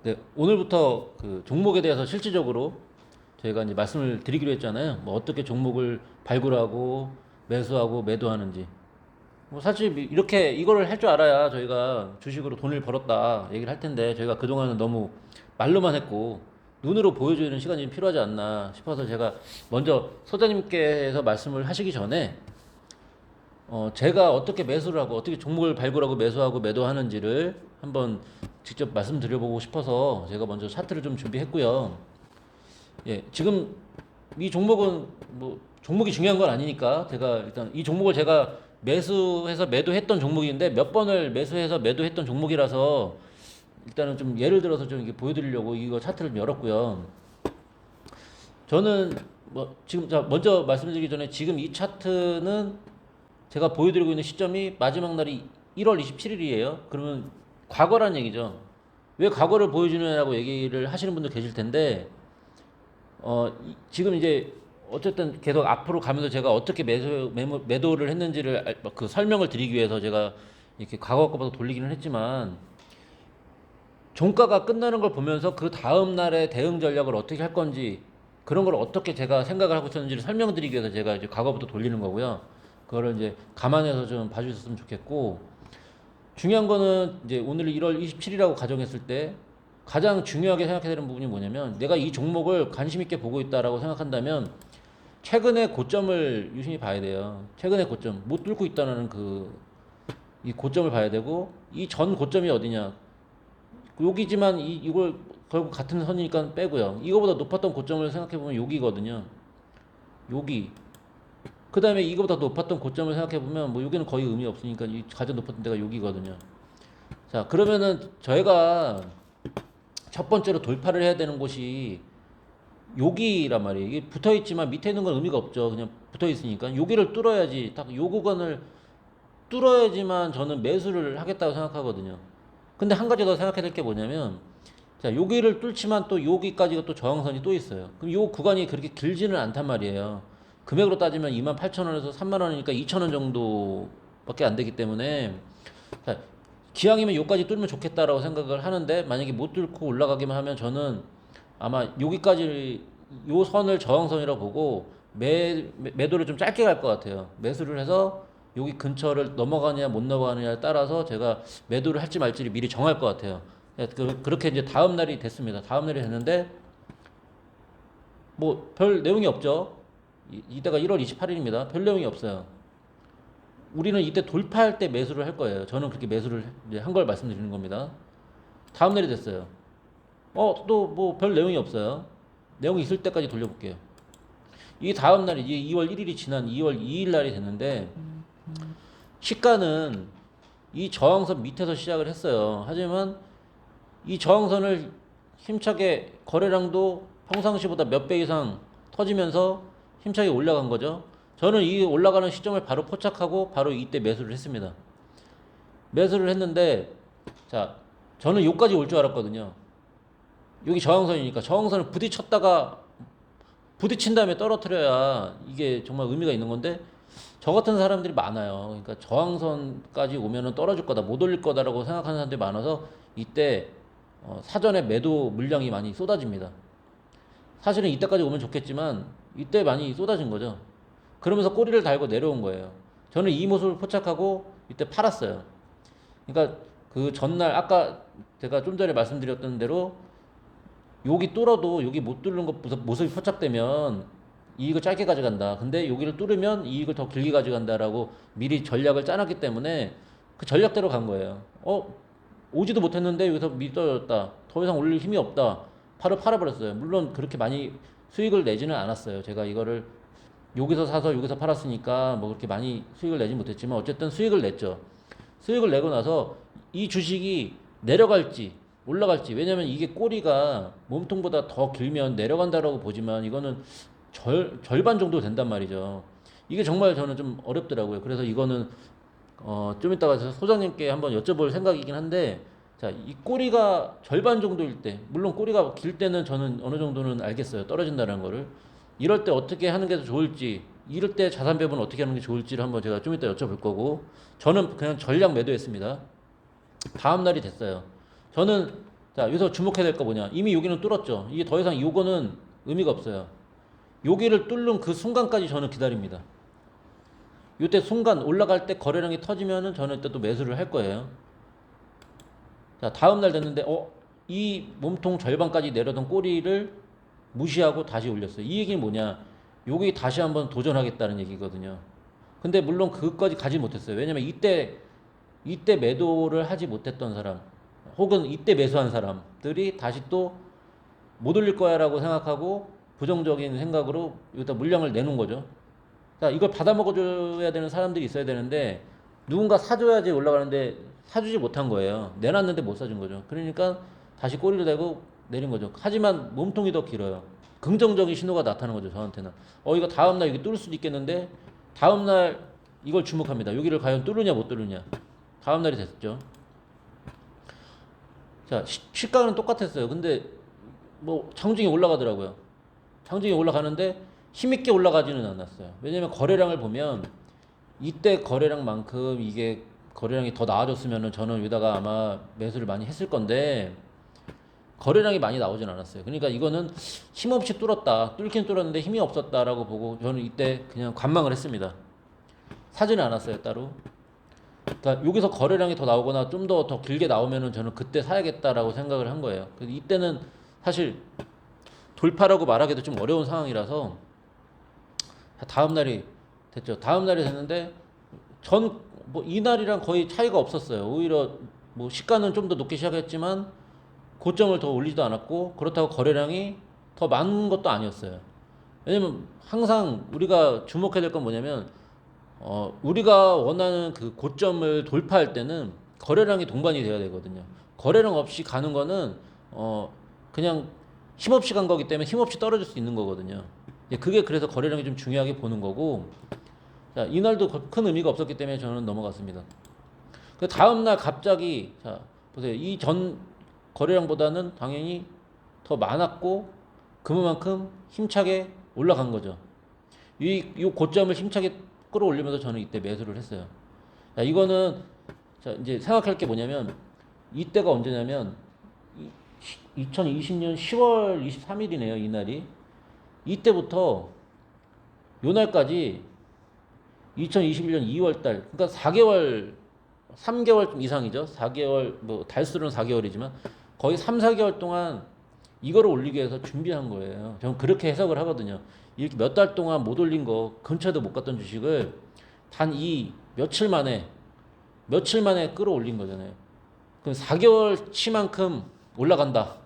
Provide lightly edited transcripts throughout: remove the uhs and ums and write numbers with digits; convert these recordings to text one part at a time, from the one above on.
네, 오늘부터 그 종목에 대해서 실질적으로 저희가 이제 말씀을 드리기로 했잖아요. 뭐 어떻게 종목을 발굴하고 매수하고 매도하는지. 뭐 사실 이렇게 이거를 할 줄 알아야 저희가 주식으로 돈을 벌었다 얘기를 할 텐데 저희가 그동안은 너무 말로만 했고 눈으로 보여주는 시간이 좀 필요하지 않나 싶어서 제가 먼저 소장님께서 말씀을 하시기 전에 제가 어떻게 매수를 하고 어떻게 종목을 발굴하고 매수하고 매도하는지를 한번 직접 말씀드려보고 싶어서 제가 먼저 차트를 좀 준비했고요. 예, 지금 이 종목은 뭐 종목이 중요한 건 아니니까 제가 일단 이 종목을 제가 매수해서 매도했던 종목인데 몇 번을 매수해서 매도했던 종목이라서 일단은 좀 예를 들어서 좀 이게 보여드리려고 이거 차트를 좀 열었고요. 저는 뭐 지금 자 먼저 말씀드리기 전에 지금 이 차트는 제가 보여드리고 있는 시점이 마지막 날이 1월 27일이에요. 그러면 과거란 얘기죠. 왜 과거를 보여주느냐고 얘기를 하시는 분도 계실 텐데, 지금 이제 어쨌든 계속 앞으로 가면서 제가 어떻게 매도를 했는지를 그 설명을 드리기 위해서 제가 이렇게 과거 거부터 돌리기는 했지만, 종가가 끝나는 걸 보면서 그 다음 날의 대응 전략을 어떻게 할 건지 그런 걸 어떻게 제가 생각을 하고 있었는지를 설명드리기 위해서 제가 이제 과거부터 돌리는 거고요. 그거를 이제 감안해서 좀 봐주셨으면 좋겠고 중요한 거는 이제 오늘 1월 27일이라고 가정했을 때 가장 중요하게 생각해야 되는 부분이 뭐냐면 내가 이 종목을 관심 있게 보고 있다라고 생각한다면 최근의 고점을 유심히 봐야 돼요. 최근의 고점 못 뚫고 있다는 그 이 고점을 봐야 되고 이 전 고점이 어디냐 여기지만 이걸 결국 같은 선이니까 빼고요. 이거보다 높았던 고점을 생각해보면 여기거든요. 여기. 그 다음에 이거보다 높았던 고점을 생각해보면 뭐 여기는 거의 의미 없으니까 이 가장 높았던 데가 여기거든요. 자, 그러면은 저희가 첫 번째로 돌파를 해야 되는 곳이 여기란 말이에요. 이게 붙어 있지만 밑에 있는 건 의미가 없죠. 그냥 붙어 있으니까. 여기를 뚫어야지. 딱 요 구간을 뚫어야지만 저는 매수를 하겠다고 생각하거든요. 근데 한 가지 더 생각해야 될 게 뭐냐면 자, 여기를 뚫지만 또 여기까지가 또 저항선이 또 있어요. 그럼 요 구간이 그렇게 길지는 않단 말이에요. 금액으로 따지면 28,000원에서 3만원이니까 2,000원 정도밖에 안 되기 때문에 자, 기왕이면 요까지 뚫으면 좋겠다라고 생각을 하는데 만약에 못 뚫고 올라가기만 하면 저는 아마 여기까지 요 선을 저항선이라고 보고 매도를 좀 짧게 갈 것 같아요. 매수를 해서 여기 근처를 넘어가느냐 못 넘어가느냐에 따라서 제가 매도를 할지 말지를 미리 정할 것 같아요. 그렇게 이제 다음 날이 됐습니다. 다음 날이 됐는데 뭐 별 내용이 없죠. 이때가 1월 28일입니다. 별 내용이 없어요. 우리는 이때 돌파할 때 매수를 할 거예요. 저는 그렇게 매수를 한 걸 말씀드리는 겁니다. 다음 날이 됐어요. 또 뭐 별 내용이 없어요. 내용이 있을 때까지 돌려볼게요. 이 다음 날이 이제 2월 1일이 지난 2월 2일 날이 됐는데 시가는 이 저항선 밑에서 시작을 했어요. 하지만 이 저항선을 힘차게 거래량도 평상시보다 몇 배 이상 터지면서 힘차게 올라간 거죠. 저는 이 올라가는 시점을 바로 포착하고 바로 이때 매수를 했습니다. 매수를 했는데 자 저는 여기까지 올 줄 알았거든요. 여기 저항선이니까 저항선을 부딪힌 다음에 떨어뜨려야 이게 정말 의미가 있는 건데 저 같은 사람들이 많아요. 그러니까 저항선까지 오면은 떨어질 거다, 못 올릴 거다라고 생각하는 사람들이 많아서 이때 사전에 매도 물량이 많이 쏟아집니다. 사실은 이때까지 오면 좋겠지만 이때 많이 쏟아진 거죠. 그러면서 꼬리를 달고 내려온 거예요. 저는 이 모습을 포착하고 이때 팔았어요. 그러니까 그 전날 아까 제가 좀 전에 말씀드렸던 대로 여기 뚫어도 여기 못 뚫는 것 모습이 포착되면 이익을 짧게 가져간다. 근데 여기를 뚫으면 이익을 더 길게 가져간다라고 미리 전략을 짜놨기 때문에 그 전략대로 간 거예요. 오지도 못했는데 여기서 미리 떨어졌다. 더 이상 올릴 힘이 없다. 바로 팔아버렸어요. 물론 그렇게 많이 수익을 내지는 않았어요. 제가 이거를 여기서 사서 여기서 팔았으니까 뭐 그렇게 많이 수익을 내지 못했지만 어쨌든 수익을 냈죠. 수익을 내고 나서 이 주식이 내려갈지 올라갈지 왜냐면 이게 꼬리가 몸통보다 더 길면 내려간다라고 보지만 이거는 절반 정도 된단 말이죠. 이게 정말 저는 좀 어렵더라고요. 그래서 이거는 좀 이따가 소장님께 한번 여쭤볼 생각이긴 한데 자, 이 꼬리가 절반 정도일 때 물론 꼬리가 길 때는 저는 어느 정도는 알겠어요. 떨어진다는 거를. 이럴 때 어떻게 하는 게 더 좋을지 이럴 때 자산 배분 어떻게 하는 게 좋을지를 한번 제가 좀 이따 여쭤볼 거고 저는 그냥 전략 매도했습니다. 다음 날이 됐어요. 저는 자, 여기서 주목해야 될 거 뭐냐? 이미 여기는 뚫었죠. 이게 더 이상 요거는 의미가 없어요. 여기를 뚫는 그 순간까지 저는 기다립니다. 요때 순간 올라갈 때 거래량이 터지면은 저는 이때 또 매수를 할 거예요. 자, 다음 날 됐는데 이 몸통 절반까지 내려던 꼬리를 무시하고 다시 올렸어요. 이 얘기는 뭐냐? 여기 다시 한번 도전하겠다는 얘기거든요. 근데 물론 그것까지 가지 못했어요. 왜냐면 이때 매도를 하지 못했던 사람, 혹은 이때 매수한 사람들이 다시 또 못 올릴 거야라고 생각하고 부정적인 생각으로 여기다 물량을 내놓은 거죠. 자, 이걸 받아먹어줘야 되는 사람들이 있어야 되는데 누군가 사줘야지 올라가는데 사주지 못한 거예요. 내놨는데 못 사준 거죠. 그러니까 다시 꼬리를 대고 내린 거죠. 하지만 몸통이 더 길어요. 긍정적인 신호가 나타나는 거죠. 저한테는 이거 다음날 여기 뚫을 수도 있겠는데 다음날 이걸 주목합니다. 여기를 과연 뚫느냐 못 뚫느냐. 다음날이 됐죠. 자, 시가는 똑같았어요. 근데 뭐 장중에 올라가더라고요. 장중에 올라가는데 힘있게 올라가지는 않았어요. 왜냐면 거래량을 보면 이때 거래량만큼 이게 거래량이 더 나아졌으면은 저는 여기다가 아마 매수를 많이 했을 건데 거래량이 많이 나오진 않았어요. 그러니까 이거는 힘없이 뚫긴 뚫었는데 힘이 없었다라고 보고 저는 이때 그냥 관망을 했습니다. 사지는 않았어요, 따로. 그러니까 여기서 거래량이 더 나오거나 좀 더 길게 나오면은 저는 그때 사야겠다라고 생각을 한 거예요. 그래서 이때는 사실 돌파라고 말하기도 좀 어려운 상황이라서 다음 날이 됐죠. 다음 날이 됐는데 뭐 이날이랑 거의 차이가 없었어요. 오히려 뭐 시가는 좀 더 높게 시작했지만 고점을 더 올리지도 않았고 그렇다고 거래량이 더 많은 것도 아니었어요. 왜냐면 항상 우리가 주목해야 될 건 뭐냐면 우리가 원하는 그 고점을 돌파할 때는 거래량이 동반이 돼야 되거든요. 거래량 없이 가는 거는 그냥 힘없이 간 거기 때문에 힘없이 떨어질 수 있는 거거든요. 그게 그래서 거래량이 좀 중요하게 보는 거고, 자, 이날도 큰 의미가 없었기 때문에 저는 넘어갔습니다. 그 다음날 갑자기, 자, 보세요. 이 전 거래량보다는 당연히 더 많았고, 그만큼 힘차게 올라간 거죠. 이 고점을 힘차게 끌어올리면서 저는 이때 매수를 했어요. 자, 이거는, 자, 이제 생각할 게 뭐냐면, 이때가 언제냐면, 2020년 10월 23일이네요, 이날이. 이때부터 요 날까지 2021년 2월 달, 그러니까 4개월, 3개월 좀 이상이죠. 4개월, 뭐 달수로는 4개월이지만 거의 3, 4개월 동안 이거를 올리기 위해서 준비한 거예요. 저는 그렇게 해석을 하거든요. 이렇게 몇 달 동안 못 올린 거, 근처에도 못 갔던 주식을 단 이 며칠 만에 끌어올린 거잖아요. 그럼 4개월치만큼 올라간다.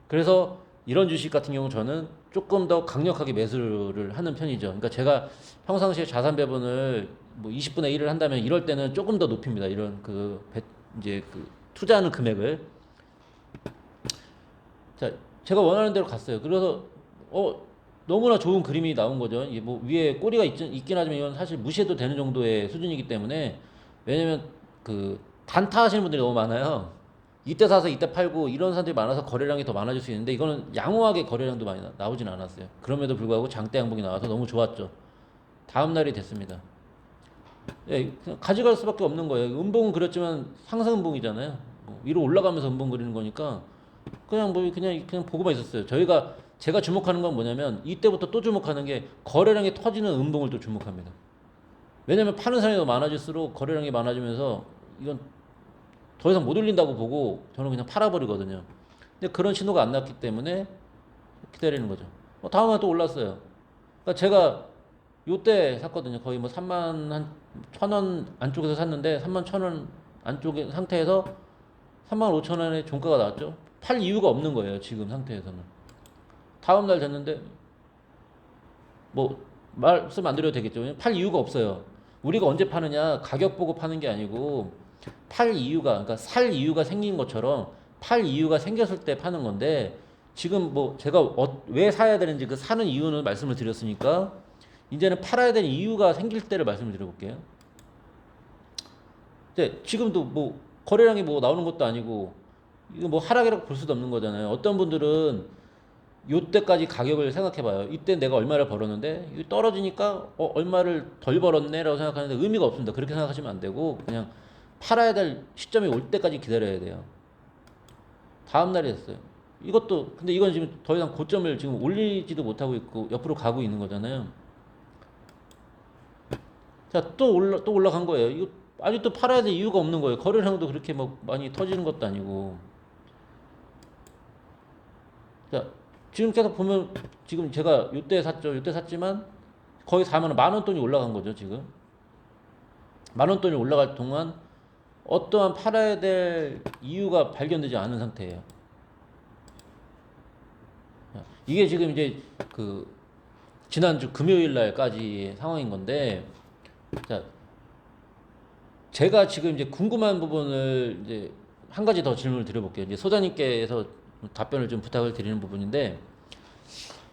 그래서 이런 주식 같은 경우 저는 조금 더 강력하게 매수를 하는 편이죠. 그러니까 제가 평상시에 자산 배분을 뭐 20분의 1을 한다면 이럴 때는 조금 더 높입니다. 이런 이제 그 투자하는 금액을. 자, 제가 원하는 대로 갔어요. 그래서 너무나 좋은 그림이 나온 거죠. 이게 뭐 위에 꼬리가 있긴 하지만 이건 사실 무시해도 되는 정도의 수준이기 때문에, 왜냐면 그 단타 하시는 분들이 너무 많아요. 이때 사서 이때 팔고 이런 사람들이 많아서 거래량이 더 많아질 수 있는데 이거는 양호하게 거래량도 많이 나오진 않았어요. 그럼에도 불구하고 장대 양봉이 나와서 너무 좋았죠. 다음 날이 됐습니다. 예, 그냥 가져갈 수밖에 없는 거예요. 음봉은 그렸지만 상승 음봉이잖아요. 뭐 위로 올라가면서 음봉 그리는 거니까 그냥 보고만 있었어요. 제가 주목하는 건 뭐냐면 이때부터 또 주목하는 게 거래량이 터지는 음봉을 또 주목합니다. 왜냐면 파는 사람이 더 많아질수록 거래량이 많아지면서 이건 더 이상 못 올린다고 보고 저는 그냥 팔아버리거든요. 근데 그런 신호가 안 났기 때문에 기다리는 거죠. 다음 날 또 올랐어요. 그러니까 제가 요때 샀거든요. 거의 뭐 3만 한 1,000원 안쪽에서 샀는데 3만 1,000원 안쪽의 상태에서 3만 5천 원의 종가가 나왔죠. 팔 이유가 없는 거예요. 지금 상태에서는. 다음 날 됐는데 뭐 말씀 안 드려도 되겠죠. 팔 이유가 없어요. 우리가 언제 파느냐, 가격 보고 파는 게 아니고 그러니까 살 이유가 생긴 것처럼 팔 이유가 생겼을 때 파는 건데, 지금 뭐 제가 왜 사야 되는지 그 사는 이유는 말씀을 드렸으니까 이제는 팔아야 되는 이유가 생길 때를 말씀을 드려볼게요. 근데 지금도 뭐 거래량이 뭐 나오는 것도 아니고 이거 뭐 하락이라고 볼 수도 없는 거잖아요. 어떤 분들은 요때까지 가격을 생각해봐요. 이때 내가 얼마를 벌었는데 이거 떨어지니까 얼마를 덜 벌었네라고 생각하는데 의미가 없습니다. 그렇게 생각하시면 안 되고 그냥 팔아야 될 시점이 올 때까지 기다려야 돼요. 다음 날이 됐어요. 이것도 근데 이건 지금 더 이상 고점을 지금 올리지도 못하고 있고 옆으로 가고 있는 거잖아요. 자, 또 올라간 거예요. 이거 아직도 팔아야 될 이유가 없는 거예요. 거래량도 그렇게 막 많이 터지는 것도 아니고. 자, 지금 계속 보면 지금 제가 요때 샀죠. 요때 샀지만 거의 사면 만 원 돈이 올라간 거죠, 지금. 만 원 돈이 올라갈 동안 어떠한 팔아야 될 이유가 발견되지 않은 상태예요. 이게 지금 이제 그 지난주 금요일 날까지의 상황인 건데, 자, 제가 지금 이제 궁금한 부분을 이제 한 가지 더 질문을 드려볼게요. 이제 소장님께서 답변을 좀 부탁을 드리는 부분인데,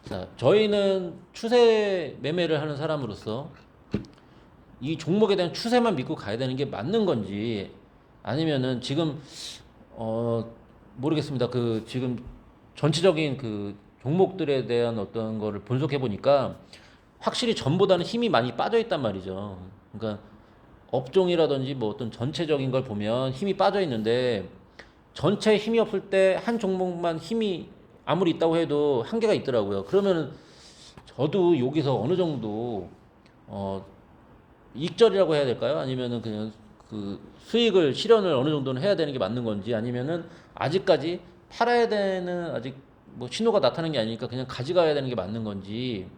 자, 저희는 추세 매매를 하는 사람으로서 이 종목에 대한 추세만 믿고 가야 되는 게 맞는 건지, 아니면은 지금 모르겠습니다. 그 지금 전체적인 그 종목들에 대한 어떤 거를 분석해 보니까 확실히 전보다는 힘이 많이 빠져 있단 말이죠. 그러니까 업종이라든지 뭐 어떤 전체적인 걸 보면 힘이 빠져 있는데, 전체 힘이 없을 때 한 종목만 힘이 아무리 있다고 해도 한계가 있더라고요. 그러면은 저도 여기서 어느 정도 어 익절이라고 해야 될까요? 아니면은 그냥 그 수익을 실현을 어느 정도는 해야 되는 게 맞는 건지, 아니면은 아직까지 팔아야 되는 아직 뭐 신호가 나타나는 게 아니니까 그냥 가져가야 되는 게 맞는 건지,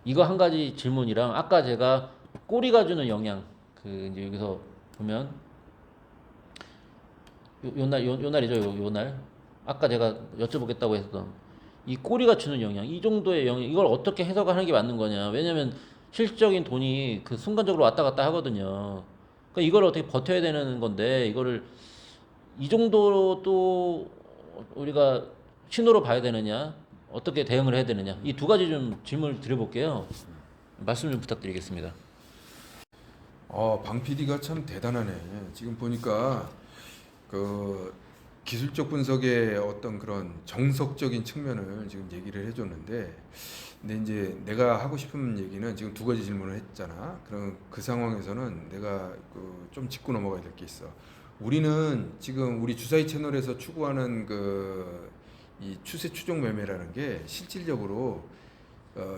이거 한 가지 질문이랑 아까 제가 꼬리가 주는 영향, 그 이제 여기서 보면 요 날이죠. 요 날. 아까 제가 여쭤보겠다고 했던 이 꼬리가 주는 영향, 이 정도의 영향, 이걸 어떻게 해석하는 게 맞는 거냐. 왜냐면 실질적인 돈이 그 순간적으로 왔다 갔다 하거든요. 그러니까 이걸 어떻게 버텨야 되는 건데, 이거를 이 정도로 또 우리가 신호로 봐야 되느냐, 어떻게 대응을 해야 되느냐, 이 두 가지 좀 질문을 드려볼게요. 말씀 좀 부탁드리겠습니다. 방 PD가 참 대단하네. 지금 보니까 그 기술적 분석의 어떤 그런 정석적인 측면을 지금 얘기를 해줬는데, 근데 이제 내가 하고 싶은 얘기는 지금 두 가지 질문을 했잖아. 그럼 그 상황에서는 내가 그 좀 짚고 넘어가야 될 게 있어. 우리는 지금 우리 주사위 채널에서 추구하는 그 이 추세 추종 매매라는 게 실질적으로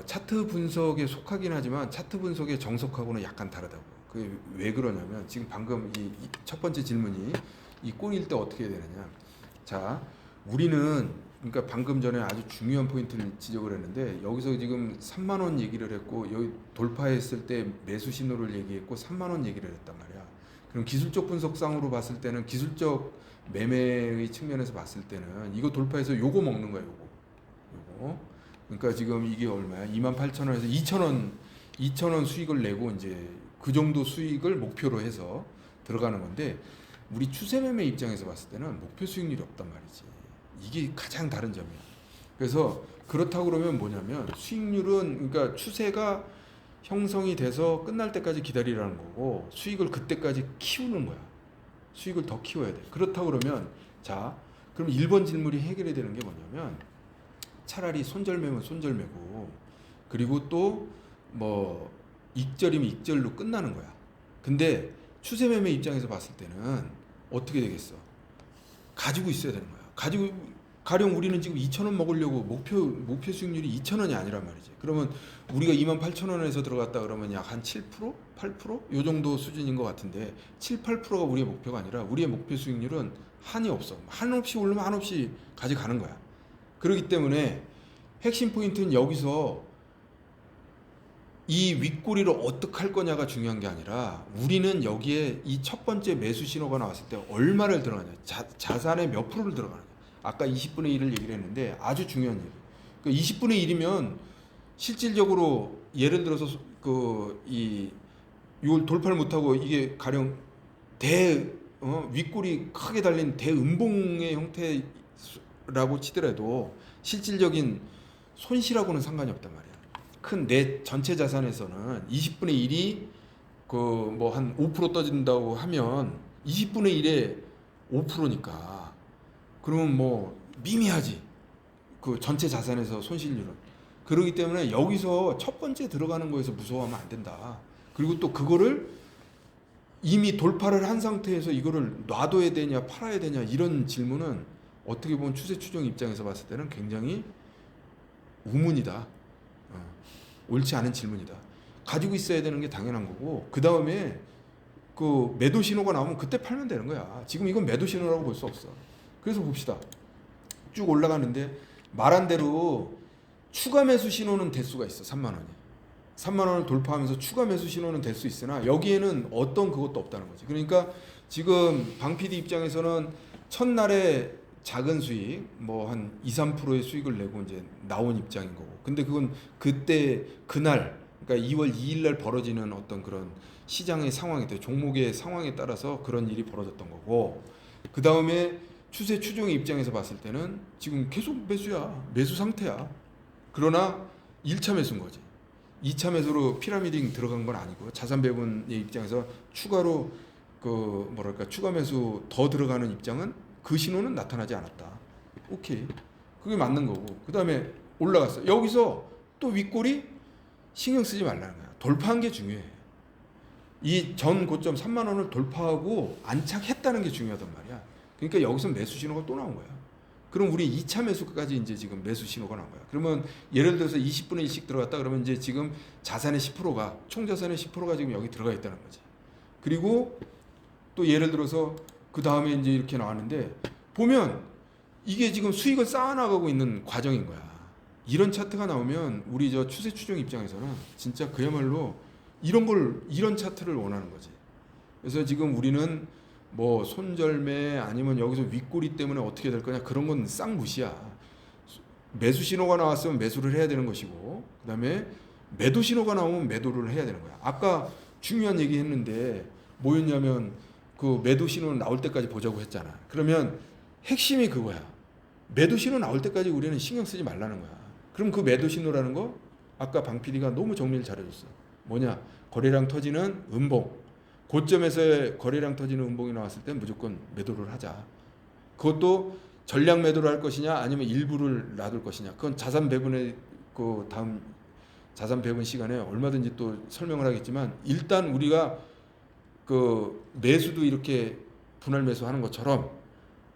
차트 분석에 속하긴 하지만 차트 분석의 정석하고는 약간 다르다고. 그게 왜 그러냐면, 지금 방금 이 첫 번째 질문이 이 꼬일 때 어떻게 해야 되느냐. 자, 우리는 그러니까 방금 전에 아주 중요한 포인트를 지적을 했는데, 여기서 지금 3만 원 얘기를 했고, 여기 돌파했을 때 매수 신호를 얘기했고 3만 원 얘기를 했단 말이야. 그럼 기술적 분석상으로 봤을 때는, 기술적 매매의 측면에서 봤을 때는 이거 돌파해서 요거 먹는 거야, 요거. 그러니까 지금 이게 얼마야? 28,000원에서 2,000원, 2,000원 수익을 내고 이제 그 정도 수익을 목표로 해서 들어가는 건데, 우리 추세 매매 입장에서 봤을 때는 목표 수익률이 없단 말이지. 이게 가장 다른 점이야. 그래서 그렇다고 그러면 뭐냐면, 수익률은 그러니까 추세가 형성이 돼서 끝날 때까지 기다리라는 거고, 수익을 그때까지 키우는 거야. 수익을 더 키워야 돼. 그렇다고 그러면, 자, 그럼 1번 질문이 해결이 되는 게 뭐냐면, 차라리 손절매면 손절매고, 그리고 또 뭐 익절이면 익절로 끝나는 거야. 근데 추세매매 입장에서 봤을 때는 어떻게 되겠어? 가지고 있어야 되는 거야. 가령 우리는 지금 2,000원 먹으려고 목표 수익률이 2,000원이 아니란 말이지. 그러면 우리가 28,000원에서 들어갔다 그러면 약 한 7%? 8%? 요 정도 수준인 것 같은데, 7, 8%가 우리의 목표가 아니라 우리의 목표 수익률은 한이 없어. 한없이 오르면 한없이 가져가는 거야. 그렇기 때문에 핵심 포인트는 여기서 이 윗꼬리를 어떻게 할 거냐가 중요한 게 아니라, 우리는 여기에 이 첫 번째 매수 신호가 나왔을 때 얼마를 들어가냐, 자산의 몇 프로를 들어가느냐. 아까 20분의 1을 얘기를 했는데 아주 중요한 얘기. 그러니까 20분의 1이면 실질적으로 예를 들어서 이걸 돌파를 못하고 이게 가령 윗골이 크게 달린 대음봉의 형태라고 치더라도 실질적인 손실하고는 상관이 없단 말이야. 큰 내 전체 자산에서는 20분의 1이 그 뭐 한 5% 떠진다고 하면 20분의 1에 5%니까 그러면 뭐 미미하지, 그 전체 자산에서 손실률은. 그러기 때문에 여기서 첫 번째 들어가는 거에서 무서워하면 안 된다. 그리고 또 그거를 이미 돌파를 한 상태에서 이거를 놔둬야 되냐 팔아야 되냐 이런 질문은 어떻게 보면 추세 추종 입장에서 봤을 때는 굉장히 우문이다. 옳지 않은 질문이다. 가지고 있어야 되는 게 당연한 거고, 그 다음에 그 매도 신호가 나오면 그때 팔면 되는 거야. 지금 이건 매도 신호라고 볼 수 없어. 그래서 봅시다. 쭉 올라가는데 말한 대로 추가 매수 신호는 될 수가 있어. 3만 원이. 3만 원을 돌파하면서 추가 매수 신호는 될 수 있으나 여기에는 어떤 그것도 없다는 거지. 그러니까 지금 방 PD 입장에서는 첫날에 작은 수익 뭐 한 2, 3%의 수익을 내고 이제 나온 입장인 거고. 근데 그건 그때 그날 그러니까 2월 2일 날 벌어지는 어떤 그런 시장의 상황에 따라 종목의 상황에 따라서 그런 일이 벌어졌던 거고. 그다음에 추세 추종의 입장에서 봤을 때는 지금 계속 매수야. 매수 상태야. 그러나 1차 매수인 거지. 2차 매수로 피라미딩 들어간 건 아니고 자산 배분의 입장에서 추가로 그 뭐랄까 추가 매수 더 들어가는 입장은 그 신호는 나타나지 않았다. 오케이. 그게 맞는 거고. 그다음에 올라갔어. 여기서 또 윗골이 신경 쓰지 말라는 거야. 돌파한 게 중요해. 이 전 고점 3만 원을 돌파하고 안착했다는 게 중요하단 말이야. 그러니까 여기서 매수 신호가 또 나온 거야. 그럼 우리 2차 매수까지 이제 지금 매수 신호가 나온 거야. 그러면 예를 들어서 20분의 1씩 들어갔다 그러면 이제 지금 자산의 10%가 총 자산의 10%가 지금 여기 들어가 있다는 거지. 그리고 또 예를 들어서 그 다음에 이제 이렇게 나왔는데 보면 이게 지금 수익을 쌓아나가고 있는 과정인 거야. 이런 차트가 나오면 우리 저 추세 추종 입장에서는 진짜 그야말로 이런 차트를 원하는 거지. 그래서 지금 우리는 뭐 손절매 아니면 여기서 윗꼬리 때문에 어떻게 될 거냐 그런 건 싹 무시야. 매수 신호가 나왔으면 매수를 해야 되는 것이고 그다음에 매도 신호가 나오면 매도를 해야 되는 거야. 아까 중요한 얘기 했는데 뭐였냐면 그 매도 신호 나올 때까지 보자고 했잖아. 그러면 핵심이 그거야. 매도 신호 나올 때까지 우리는 신경 쓰지 말라는 거야. 그럼 그 매도 신호라는 거 아까 방 PD가 너무 정리를 잘해줬어. 뭐냐? 거래량 터지는 음봉. 고점에서의 거래량 터지는 음봉이 나왔을 때 무조건 매도를 하자. 그것도 전량 매도를 할 것이냐 아니면 일부를 놔둘 것이냐. 그건 자산 배분의 그 다음 자산 배분 시간에 얼마든지 또 설명을 하겠지만 일단 우리가 그 매수도 이렇게 분할 매수하는 것처럼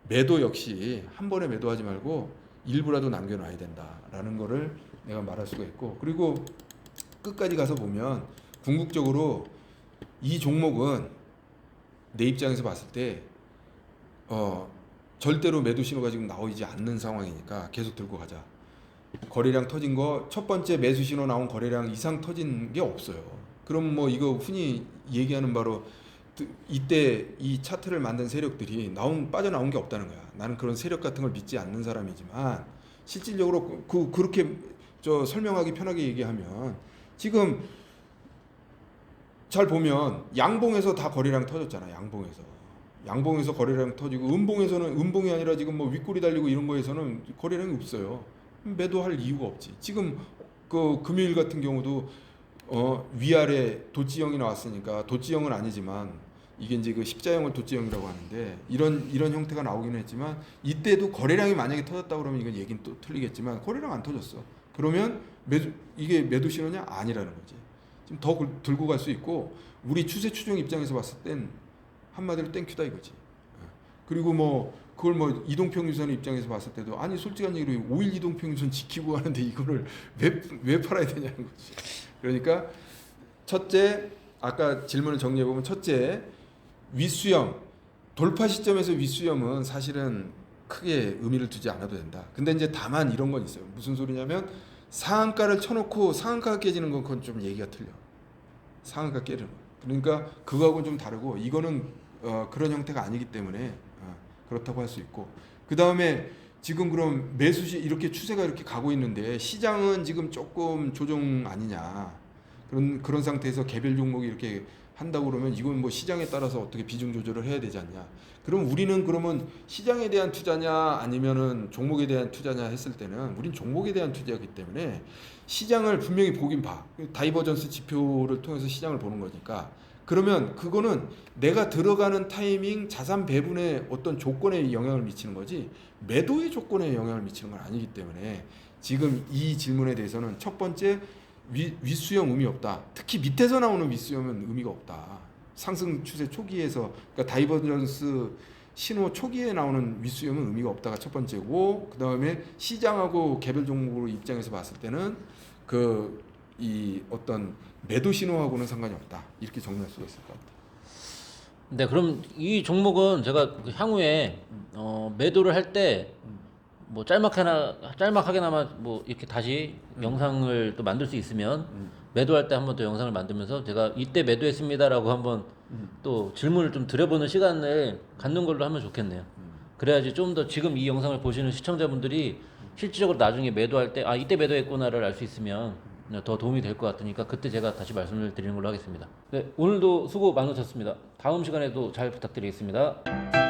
매도 역시 한 번에 매도하지 말고 일부라도 남겨놔야 된다라는 거를 내가 말할 수가 있고 그리고 끝까지 가서 보면 궁극적으로 이 종목은 내 입장에서 봤을 때 절대로 매도 신호가 지금 나오지 않는 상황이니까 계속 들고 가자. 거래량 터진 거 첫 번째 매수 신호 나온 거래량 이상 터진 게 없어요. 그럼 뭐 이거 흔히 얘기하는 바로 이때 이 차트를 만든 세력들이 빠져나온 게 없다는 거야. 나는 그런 세력 같은 걸 믿지 않는 사람이지만 실질적으로 그렇게 저 설명하기 편하게 얘기하면 지금 잘 보면 양봉에서 다 거래량 터졌잖아. 양봉에서 거래량 터지고 음봉에서는 음봉이 아니라 지금 뭐 윗골이 달리고 이런 거에서는 거래량이 없어요. 매도할 이유가 없지. 지금 그 금요일 같은 경우도 위아래 도지형이 나왔으니까 도지형은 아니지만 이게 이제 그 십자형을 도지형이라고 하는데 이런 형태가 나오기는 했지만 이때도 거래량이 만약에 터졌다 그러면 이건 얘기는 또 틀리겠지만 거래량 안 터졌어. 그러면 이게 매도 신호냐? 아니라는 거지. 지금 더 들고 갈 수 있고 우리 추세 추종 입장에서 봤을 땐 한마디로 땡큐다 이거지. 그리고 뭐 그걸 뭐 이동평균선 입장에서 봤을 때도 아니 솔직한 얘기로 5일 이동평균선 지키고 하는데 이거를 왜 팔아야 되냐는 거지. 그러니까 첫째 아까 질문을 정리해 보면 첫째 윗수렴 돌파 시점에서 윗수렴은 사실은 크게 의미를 두지 않아도 된다. 근데 이제 다만 이런 건 있어요. 무슨 소리냐면 상한가를 쳐놓고 상한가가 깨지는 건 그건 좀 얘기가 틀려. 상한가 깨르는 거. 그러니까 그거하고는 좀 다르고 이거는 그런 형태가 아니기 때문에 그렇다고 할 수 있고 그 다음에 지금 그럼 매수시 이렇게 추세가 이렇게 가고 있는데 시장은 지금 조금 조정 아니냐 그런 상태에서 개별 종목이 이렇게 한다고 그러면 이건 뭐 시장에 따라서 어떻게 비중 조절을 해야 되지 않냐. 그럼 우리는 그러면 시장에 대한 투자냐 아니면은 종목에 대한 투자냐 했을 때는 우린 종목에 대한 투자이기 때문에 시장을 분명히 보긴 봐. 다이버전스 지표를 통해서 시장을 보는 거니까. 그러면 그거는 내가 들어가는 타이밍 자산 배분의 어떤 조건에 영향을 미치는 거지 매도의 조건에 영향을 미치는 건 아니기 때문에 지금 이 질문에 대해서는 첫 번째 윗수렴 의미 없다. 특히 밑에서 나오는 윗수렴은 의미가 없다. 상승 추세 초기에서 그러니까 다이버전스 신호 초기에 나오는 윗수렴은 의미가 없다가 첫 번째고, 그 다음에 시장하고 개별 종목으로 입장에서 봤을 때는 이 어떤 매도 신호하고는 상관이 없다, 이렇게 정리할 수가 있을 것 같아요. 네, 그럼 이 종목은 제가 그 향후에 매도를 할 때 뭐 짤막하게나마 뭐 이렇게 다시 영상을 또 만들 수 있으면 매도할 때 한번 또 영상을 만들면서 제가 이때 매도했습니다라고 한번 또 질문을 좀 드려보는 시간을 갖는 걸로 하면 좋겠네요. 그래야지 좀 더 지금 이 영상을 보시는 시청자분들이 실질적으로 나중에 매도할 때 아 이때 매도했구나를 알 수 있으면 더 도움이 될 것 같으니까 그때 제가 다시 말씀을 드리는 걸로 하겠습니다. 네, 오늘도 수고 많으셨습니다. 다음 시간에도 잘 부탁드리겠습니다.